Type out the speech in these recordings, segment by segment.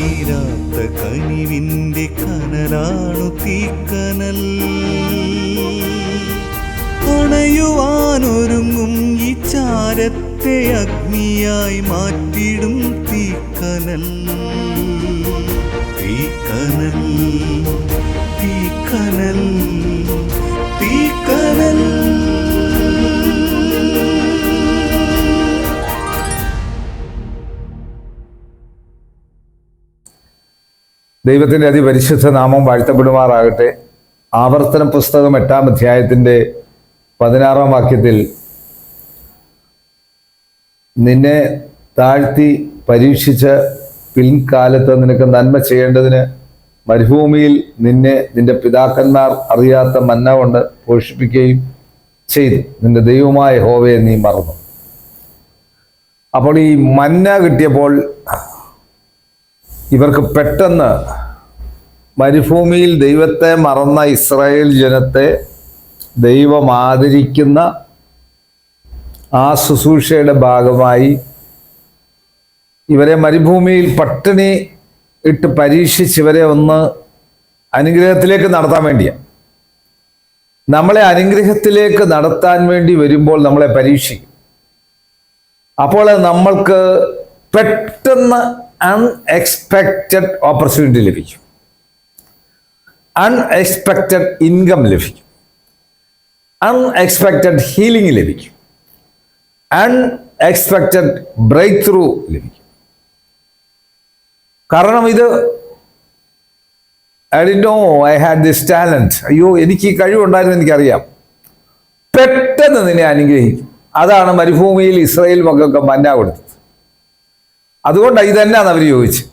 തീരാത്ത കനിവിൻ്റെ കനലാണു തീക്കനൽ. അണയുവാനൊരുങ്ങും ഈ ചാരത്തെ അഗ്നിയായി മാറ്റിടും തീക്കനൽ. തീക്കനൽ, തീക്കനൽ, തീക്കനൽ. ദൈവത്തിൻ്റെ അതിപരിശുദ്ധ നാമം വാഴ്ത്തപ്പെടുമാറാകട്ടെ. ആവർത്തന പുസ്തകം 8-ാം അധ്യായത്തിൻ്റെ 16-ാം വാക്യത്തിൽ നിന്നെ താഴ്ത്തി പരീക്ഷിച്ച് പിൽക്കാലത്ത് നിനക്ക് നന്മ ചെയ്യേണ്ടതിന് മരുഭൂമിയിൽ നിന്നെ നിന്റെ പിതാക്കന്മാർ അറിയാത്ത മന്ന കൊണ്ട് പോഷിപ്പിക്കുകയും ചെയ്തു. നിന്റെ ദൈവമായ യഹോവയെ നീ മറന്നു. അപ്പോൾ ഈ മന്ന കിട്ടിയപ്പോൾ ഇവർക്ക് പെട്ടെന്ന് മരുഭൂമിയിൽ ദൈവത്തെ മറന്ന ഇസ്രായേൽ ജനത്തെ ദൈവം ആദരിക്കുന്ന ആ ശുശ്രൂഷയുടെ ഭാഗമായി ഇവരെ മരുഭൂമിയിൽ പട്ടിണി ഇട്ട് പരീക്ഷിച്ച് ഇവരെ ഒന്ന് അനുഗ്രഹത്തിലേക്ക് നടത്താൻ വേണ്ടിയാണ്. നമ്മളെ അനുഗ്രഹത്തിലേക്ക് നടത്താൻ വേണ്ടി വരുമ്പോൾ നമ്മളെ പരീക്ഷിക്കും. അപ്പോൾ നമ്മൾക്ക് പെട്ടെന്ന് അൺഎക്സ്പെക്റ്റഡ് ഓപ്പർച്യൂണിറ്റി ലഭിക്കും, അൺഎക്സ്പെക്റ്റഡ് ഇൻകം ലഭിക്കും, അൺഎക്സ്പെക്റ്റഡ് ഹീലിംഗ് ലഭിക്കും, അൺഎക്സ്പെക്റ്റഡ് ബ്രേക്ക് ത്രൂ ലഭിക്കും. കാരണം ഇത് I did no I had this talent, അയ്യോ എനിക്ക് ഈ കഴിവുണ്ടായിരുന്നു എനിക്കറിയാം, പെട്ടെന്ന് നിന്നെ അനുഗ്രഹിക്കും. അതാണ് മരുഭൂമിയിൽ ഇസ്രായേൽ മക്കൾക്ക് മന്ന കൊടുത്തത്. അതുകൊണ്ടാണ് ഇതെന്നാന്ന് അവർ ചോദിച്ചു.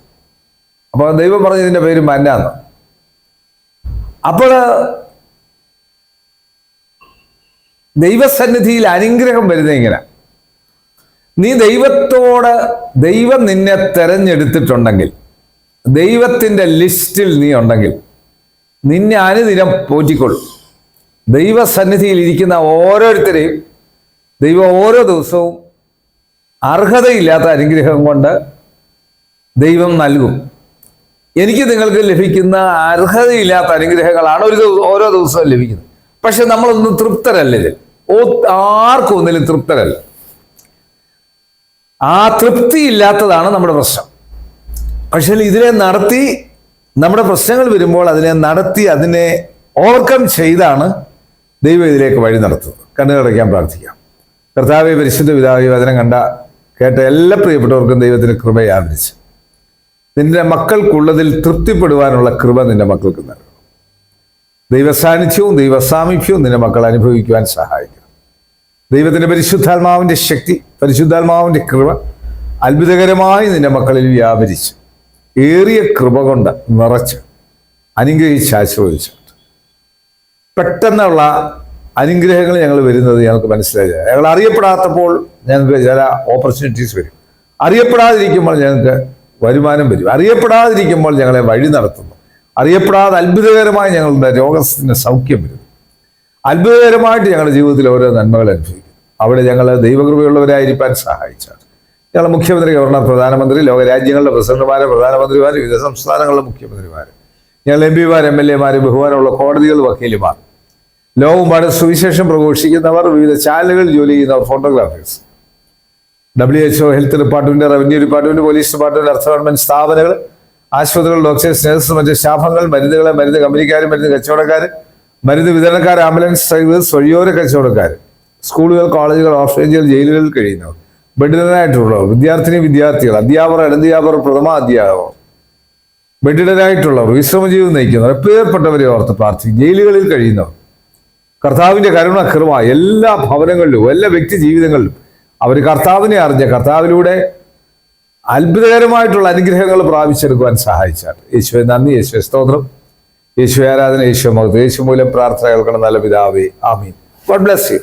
അപ്പോൾ ദൈവം പറഞ്ഞു ഇതിൻ്റെ പേര് മന്നാന്ന്. അപ്പോൾ ദൈവസന്നിധിയിൽ അനുഗ്രഹം വരുന്നത് ഇങ്ങനെ, നീ ദൈവത്തോട്, ദൈവം നിന്നെ തെരഞ്ഞെടുത്തിട്ടുണ്ടെങ്കിൽ, ദൈവത്തിൻ്റെ ലിസ്റ്റിൽ നീ ഉണ്ടെങ്കിൽ നിന്നെ അനുദിനം പോറ്റിക്കൊള്ളും. ദൈവസന്നിധിയിൽ ഇരിക്കുന്ന ഓരോരുത്തരെയും ദൈവം ഓരോ ദിവസവും അർഹതയില്ലാത്ത അനുഗ്രഹം കൊണ്ട് ദൈവം നൽകും. എനിക്ക് നിങ്ങൾക്ക് ലഭിക്കുന്ന അർഹതയില്ലാത്ത അനുഗ്രഹങ്ങളാണ് ഓരോ ദിവസവും ലഭിക്കുന്നത്. പക്ഷെ നമ്മളൊന്നും തൃപ്തരല്ല. ഇതിൽ ആർക്കും ഒന്നിലും തൃപ്തരല്ല. ആ തൃപ്തിയില്ലാത്തതാണ് നമ്മുടെ പ്രശ്നം. പക്ഷേ ഇതിനെ നടത്തി, നമ്മുടെ പ്രശ്നങ്ങൾ വരുമ്പോൾ അതിനെ നടത്തി അതിനെ ഓവർകം ചെയ്താണ് ദൈവം ഇതിലേക്ക് വഴി നടത്തുന്നത്. കണ്ണുകടയ്ക്കാൻ പ്രാർത്ഥിക്കാം. കർത്താവേ, പരിശുദ്ധ പിതാവേ, വചനം കേട്ട എല്ലാ പ്രിയപ്പെട്ടവർക്കും ദൈവത്തിന് കൃപ ആദരിച്ച് നിന്റെ മക്കൾക്കുള്ളതിൽ തൃപ്തിപ്പെടുവാനുള്ള കൃപ നിന്റെ മക്കൾക്ക് നൽകണം. ദൈവസാന്നിധ്യവും ദൈവസാമീപ്യവും നിന്റെ മക്കൾ അനുഭവിക്കുവാൻ സഹായിക്കണം. ദൈവത്തിൻ്റെ പരിശുദ്ധാത്മാവിൻ്റെ ശക്തി, പരിശുദ്ധാത്മാവിൻ്റെ കൃപ അത്ഭുതകരമായി നിന്റെ മക്കളിൽ വ്യാപരിച്ച് ഏറിയ കൃപ കൊണ്ട് നിറച്ച് അനുഗ്രഹിച്ച് ആശീർവദിച്ചിട്ട് പെട്ടെന്നുള്ള അനുഗ്രഹങ്ങൾ ഞങ്ങൾ വരുന്നത് ഞങ്ങൾക്ക് മനസ്സിലായി. ഞങ്ങൾ അറിയപ്പെടാത്തപ്പോൾ ഞങ്ങൾക്ക് ചില ഓപ്പർച്യൂണിറ്റീസ് വരും. അറിയപ്പെടാതിരിക്കുമ്പോൾ ഞങ്ങൾക്ക് വരുമാനം വരും. അറിയപ്പെടാതിരിക്കുമ്പോൾ ഞങ്ങളെ വഴി നടത്തുന്നു. അറിയപ്പെടാതെ അത്ഭുതകരമായി ഞങ്ങളുടെ രോഗത്തിന് സൗഖ്യം വരുന്നു. അത്ഭുതകരമായിട്ട് ഞങ്ങളുടെ ജീവിതത്തിൽ ഓരോ നന്മകൾ അനുഭവിക്കുന്നു. അവിടെ ഞങ്ങൾ ദൈവകൃപയുള്ളവരായിരിക്കാൻ സഹായിച്ചാണ്. ഞങ്ങളുടെ മുഖ്യമന്ത്രി, ഗവർണർ, പ്രധാനമന്ത്രി, ലോകരാജ്യങ്ങളുടെ പ്രസിഡന്റുമാർ, പ്രധാനമന്ത്രിമാർ, വിവിധ സംസ്ഥാനങ്ങളുടെ മുഖ്യമന്ത്രിമാർ, ഞങ്ങൾ MP-മാർ, MLA-മാർ, ബഹുമാനമുള്ള കോടതികൾ, വക്കീലുമാർ, ലോകമെമ്പാടും സുവിശേഷം പ്രഘോഷിക്കുന്നവർ, വിവിധ ചാനലുകളിൽ ജോലി ചെയ്യുന്നവർ, photographers, WHO, health department, revenue department, police department, അർദ്ധ ഗവൺമെന്റ് സ്ഥാപനങ്ങൾ, ആശുപത്രികൾ, ഡോക്ടേഴ്സ്, നഴ്സസ്, മറ്റ് സ്റ്റാഫുകൾ, മരുന്നുകൾ, മരുന്ന് കമ്പനിക്കാർ, മരുന്ന് കച്ചവടക്കാർ, മരുന്ന് വിതരണക്കാർ, ആംബുലൻസ് ഡ്രൈവേഴ്സ്, വഴിയോര കച്ചവടക്കാർ, സ്കൂളുകൾ, കോളേജുകൾ, ഓർഫനേജുകൾ, ജയിലുകളിൽ കഴിയുന്നവർ, ബെഡിഡനായിട്ടുള്ളവർ, വിദ്യാർത്ഥികൾ, അധ്യാപകർ, അനധ്യാപകർ, പ്രഥമ അധ്യാപകർ, ബെഡിഡനായിട്ടുള്ളവർ, വിശ്രമജീവിതം നയിക്കുന്നവർ, എപ്പേർപ്പെട്ടവരെ ഓർത്ത് പ്രാർത്ഥിക്കും. ജയിലുകളിൽ കഴിയുന്നവർ, കർത്താവിൻ്റെ കരുണ കൃപ എല്ലാ ഭവനങ്ങളിലും, എല്ലാ വ്യക്തി ജീവിതങ്ങളിലും അവർ കർത്താവിനെ അറിഞ്ഞ, കർത്താവിലൂടെ അത്ഭുതകരമായിട്ടുള്ള അനുഗ്രഹങ്ങൾ പ്രാപിച്ചെടുക്കുവാൻ സഹായിച്ചാണ്. യേശുവെ നന്ദി, യേശുവെ സ്തോത്രം, യേശുവെ ആരാധന, യേശു മഹത്വം. യേശു മൂലം പ്രാർത്ഥന കേൾക്കണം നല്ല പിതാവേ, ആമീൻ. God bless you.